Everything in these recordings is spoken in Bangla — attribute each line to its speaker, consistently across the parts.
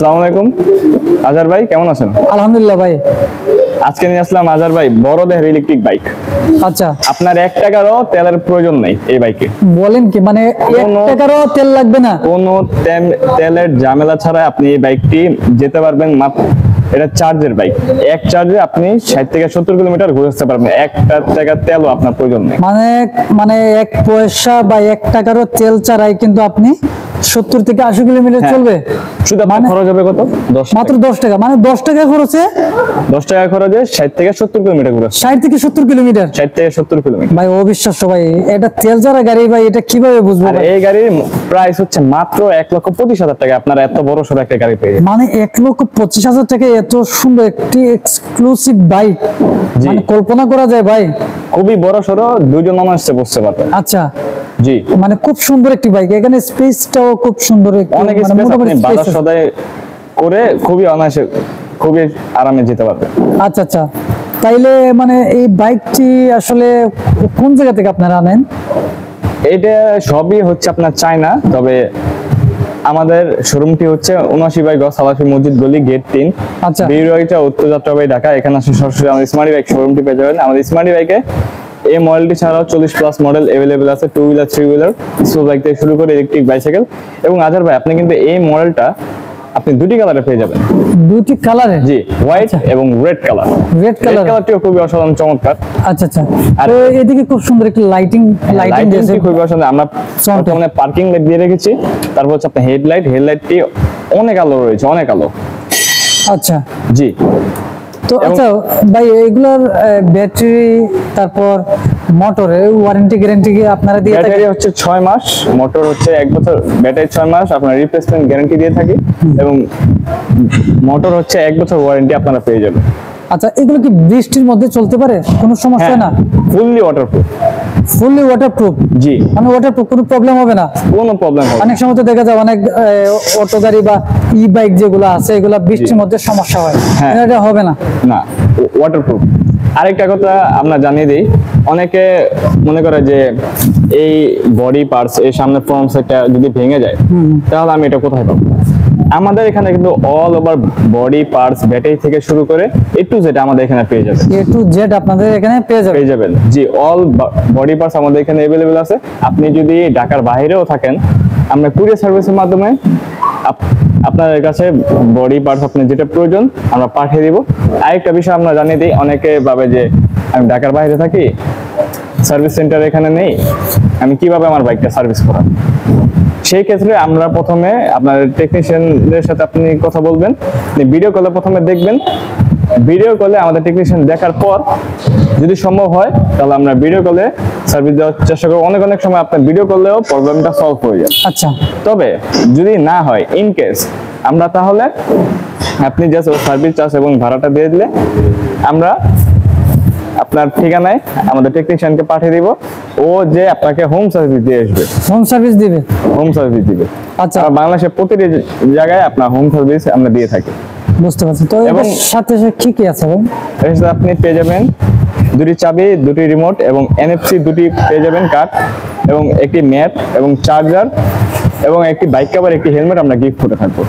Speaker 1: আসসালামু আলাইকুম আজহার ভাই, কেমন আছেন?
Speaker 2: আলহামদুলিল্লাহ ভাই।
Speaker 1: আজকে নিয়ে আসলাম আজহার ভাই বড় দেহের ইলেকট্রিক বাইক।
Speaker 2: আচ্ছা,
Speaker 1: আপনার 1 টাকারও তেলের প্রয়োজন নেই এই বাইকে।
Speaker 2: বলেন কি, মানে 1 টাকারও তেল লাগবে না?
Speaker 1: কোনো তেলের ঝামেলা ছাড়া আপনি এই বাইকটি যেতে পারবেন। মাত্র এটা চার্জের বাইক, এক চার্জে আপনি 60 থেকে 70 কিলোমিটার ঘুরে আসতে পারবেন। 1 টাকা তেলও আপনার প্রয়োজন নেই।
Speaker 2: মানে 1 পয়সা বা 1 টাকারও তেল ছাড়াই কিন্তু আপনি 70 থেকে 80 কিলোমিটার চলবে।
Speaker 1: শুধু আপনার খরচ হবে কত? 10
Speaker 2: মাত্র 10 টাকা। মানে 10 টাকা খরচে
Speaker 1: 10 টাকা খরচে 60 থেকে 70 কিলোমিটার ঘুরে
Speaker 2: 60 থেকে 70 কিলোমিটার।
Speaker 1: 60 থেকে 70 কিলোমিটার
Speaker 2: ভাই অবিশ্বাস্য ভাই, এটা তেল ছাড়া গাড়ি ভাই, এটা কিভাবে বুঝবো?
Speaker 1: আর এই গাড়ির প্রাইস হচ্ছে মাত্র 1,25,000 টাকা। আপনারা এত বড় সড়ো একটা গাড়ি পেয়ে যাবেন।
Speaker 2: মানে 1,25,000 টাকা এত সুন্দর একটি এক্সক্লুসিভ বাইক, মানে কল্পনা করা যায় ভাই।
Speaker 1: খুবই বড় সড়ো, দুইজন মানুষে বসতে পারবে।
Speaker 2: আচ্ছা
Speaker 1: জি,
Speaker 2: মানে খুব সুন্দর একটি বাইক, এখানে স্পেসটাও খুব সুন্দর,
Speaker 1: অনেক স্পেস, আপনি বাজার সদাই করে খুবই অনায়াসে খুবই আরামে যেতে পারবেন।
Speaker 2: আচ্ছা আচ্ছা, তাইলে মানে এই বাইকটি আসলে কোন জায়গা থেকে আপনারা আনেন?
Speaker 1: এটা সবই হচ্ছে আপনার চায়না, তবে আমাদের শোরুমটি হচ্ছে 79 সালাফি মসজিদ গলি, গেট 3।
Speaker 2: আচ্ছা,
Speaker 1: বিরোয়িতা উত্তর যাত্রাবাড়ি, ঢাকা। এখানে আসলে সরাসরি আমাদের স্মার্টি বাইক শোরুমটি পেয়ে যাবেন। আমাদের স্মার্টি বাইকে এই মডেলটি ছাড়াও 40+ মডেল अवेलेबल আছে, 2 হুইলার 3 হুইলার, স্কুল বাইক থেকে শুরু করে ইলেকট্রিক বাইসাইকেল। এবং আজহার ভাই, আপনি কিন্তু এই মডেলটা আপনি দুটি কালারে পেয়ে যাবেন।
Speaker 2: দুটি কালারে?
Speaker 1: জি, হোয়াইট এবং রেড কালার।
Speaker 2: রেড
Speaker 1: কালারটিও খুবই অসাধারণ চমৎকার।
Speaker 2: আচ্ছা আচ্ছা, তো এদিকে খুব সুন্দর একটি লাইটিং দিয়েছে,
Speaker 1: খুবই অসাধারণ। আমরা বর্তমানে পার্কিং লাইট দিয়ে রেখেছি। তারপর হচ্ছে আপনার হেডলাইটটি অনেক আলো রয়েছে, অনেক আলো।
Speaker 2: আচ্ছা
Speaker 1: জি,
Speaker 2: তো আচ্ছা ভাই, এগুলোর ব্যাটারি তারপর মোটরের ওয়ারেন্টি গ্যারান্টি কি আপনারা দিয়ে থাকেন?
Speaker 1: ব্যাটারি হচ্ছে 6 মাস, মোটর হচ্ছে 1 বছর, ব্যাটারি 6 মাস আপনার রিপ্লেসমেন্ট গ্যারান্টি দিয়ে থাকি, এবং মোটর হচ্ছে 1 বছর ওয়ারেন্টি আপনারা পেয়ে যাবেন।
Speaker 2: আচ্ছা, এগুলো কি বৃষ্টির মধ্যে চলতে পারে? কোনো সমস্যা না?
Speaker 1: Fully waterproof.
Speaker 2: Fully waterproof?
Speaker 1: জি,
Speaker 2: মানে ওয়াটারপ্রুফ, কোনো প্রবলেম হবে না?
Speaker 1: কোনো প্রবলেম হবে না।
Speaker 2: অনেক সময় তো দেখা যায় অনেক অটো গাড়ি বা ই বাইক যেগুলো আছে, এগুলো বৃষ্টির মধ্যে সমস্যা হয়, এটা হবে না?
Speaker 1: না, ওয়াটারপ্রুফ। আরেকটা কথা আমরা জানিয়ে দিই, অনেকে মনে করে যে এই বডি পার্টস, এই সামনে ফ্রন্ট সাইডটা যদি ভেঙে যায় তাহলে আমি এটা কোথায় পাবো? আমাদের এখানে কিন্তু all over body parts, battery থেকে শুরু করে A to Z আমাদের এখানে পেয়ে যাবেন।
Speaker 2: A to Z আপনাদের এখানে পেয়ে যাবেন?
Speaker 1: জি, অল বডি পার্টস আমাদের এখানে अवेलेबल আছে। আপনি যদি ঢাকার বাইরেও থাকেন, আমরা কুরিয়ার সার্ভিসের মাধ্যমে আপনাদের কাছে বডি পার্টস আপনি যেটা প্রয়োজন আমরা পাঠিয়ে দিব। আরেকটা বিষয় আমরা জানিয়ে দিই, অনেকে ভাবে যে আমি ঢাকার বাইরে থাকি, সার্ভিস সেন্টার এখানে নেই, আমি কিভাবে আমার বাইকটা সার্ভিস করাবো? সেই ক্ষেত্রে আমরা প্রথমে আপনার টেকনিশিয়ানদের সাথে আপনি কথা বলবেন, ভিডিও কলে প্রথমে দেখবেন। ভিডিও কলে আমাদের টেকনিশিয়ান দেখার পর যদি সম্ভব হয় তাহলে আমরা ভিডিও কলে সার্ভিস দেওয়ার চেষ্টা করব। অনেক সময় আপনার ভিডিও করলেও প্রবলেমটা সলভ হয়ে যায়।
Speaker 2: আচ্ছা,
Speaker 1: তবে যদি না হয়, ইন কেস, আমরা তাহলে আপনি জাস্ট সার্ভিস চার্জ এবং ভাড়াটা দিয়ে দিলে আমরা আপনার ঠিকানায় আমাদের টেকনিশিয়ানকে পাঠিয়ে দিব। ও যে আপনাকে হোম সার্ভিস দিয়ে আসবে।
Speaker 2: হোম সার্ভিস দিবে?
Speaker 1: হোম সার্ভিস দিবে।
Speaker 2: আচ্ছা,
Speaker 1: বাংলাদেশের প্রতিটি জায়গায় আপনার হোম সার্ভিস আমরা দিয়ে থাকি।
Speaker 2: বুঝতে পারছি। তো এর সাথে কি কি আছে ভাই?
Speaker 1: এর সাথে আপনি পেয়ে যাবেন দুটি চাবি, দুটি রিমোট এবং NFC দুটি পেয়ে যাবেন কার্ড, এবং একটি ম্যাপ এবং চার্জার এবং একটি বাইক কভার, একটি হেলমেট আমরা গিফট করে থাকবো।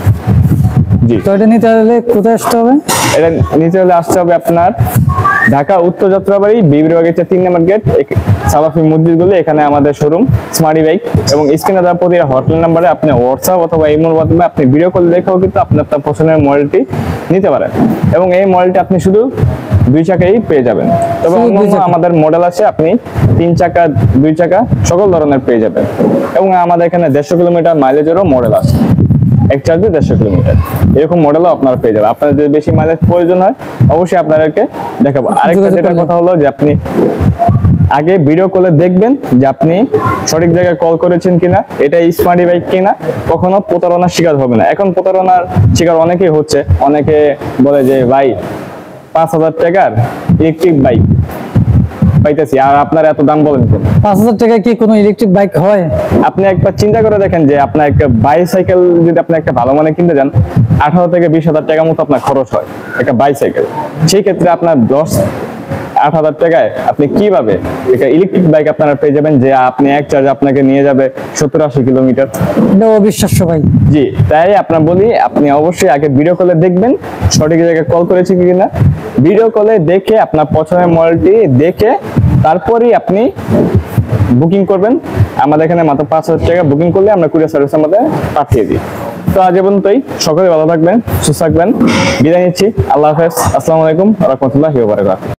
Speaker 1: জি,
Speaker 2: তো এটা নিতে হলে কোথায় আসতে হবে?
Speaker 1: এটা নিতে হলে আসতে হবে আপনার ঢাকা উত্তর যাত্রাবাড়ি, বিবির বাগিচা 3 নম্বর গেট, সালাফি মসজিদ গলি। এখানে আমাদের শোরুম স্মার্টি বাইক। এবং স্ক্রিনে দেওয়া প্রতিটা হটলাইন নাম্বারে আপনি হোয়াটসঅ্যাপ অথবা ইমোর মাধ্যমে আপনি ভিডিও কল দেখেও কিন্তু আপনার পছন্দের মডেলটি নিতে পারেন। এবং এই মডেলটি আপনি শুধু 2 চাকাই পেয়ে যাবেন। তবে অন্যান্য আমাদের মডেল আছে, আপনি 3 চাকা, 2 চাকা সকল ধরনের পেয়ে যাবেন। এবং আমাদের এখানে 150 কিলোমিটার মাইলেজেরও মডেল আছে, এক চার্জে 150 কিলোমিটার, এরকম মডেলও আপনারা পেয়ে যাবেন। আপনাদের যদি বেশি মাইলেজ প্রয়োজন হয় অবশ্যই আপনাদেরকে দেখাবো। আরেকটা যেটা কথা হলো যে আপনি আগে ভিডিও কলে দেখবেন যে আপনি সঠিক জায়গায় কল করেছেন কিনা, এটা স্মার্টি বাইক কিনা, কখনো প্রতারণার শিকার হবে না। এখন প্রতারণার শিকার অনেকেই হচ্ছে। অনেকে বলে যে ভাই 5,000 টাকার ইলেকট্রিক বাইক পাইতেছি, আর আপনার এত দাম বলেন কেন?
Speaker 2: 5,000 টাকা কি কোনো ইলেকট্রিক বাইক হয়?
Speaker 1: আপনি একবার চিন্তা করে দেখেন যে আপনার একটা বাইসাইকেল যদি আপনি একটা ভালো মানে কিনতে যান, 18 থেকে 20,000 টাকা মতো আপনার খরচ হয় একটা বাইসাইকেল। সেই ক্ষেত্রে আপনার 8,000 টাকায় আপনি কিভাবে একটা ইলেকট্রিক বাইক আপনারা পেয়ে যাবেন, যে আপনি এক চার্জ আপনাকে নিয়ে যাবে 70-80 কিলোমিটার?
Speaker 2: এটা অবিশ্বাস্য ভাই।
Speaker 1: জি, তাই আপনার বলি আপনি অবশ্যই আগে ভিডিও কলে দেখবেন সঠিক জায়গায় কল করেছি কিনা। ভিডিও কলে দেখে আপনার পছন্দের মডেলটি দেখে তারপরেই আপনি বুকিং করবেন। আমাদের এখানে মাত্র 5,000 টাকা বুকিং করলে আমরা কুরিয়ার সার্ভিস আমাদের পাঠিয়ে দিই। তো আজ পর্যন্তই, সকলে ভালো থাকবেন, সুস্থ থাকবেন, বিদায় নিচ্ছি। আল্লাহ হাফেজ, আসসালামু আলাইকুম ওয়া রাহমাতুল্লাহি ওয়া বারাকাতুহু।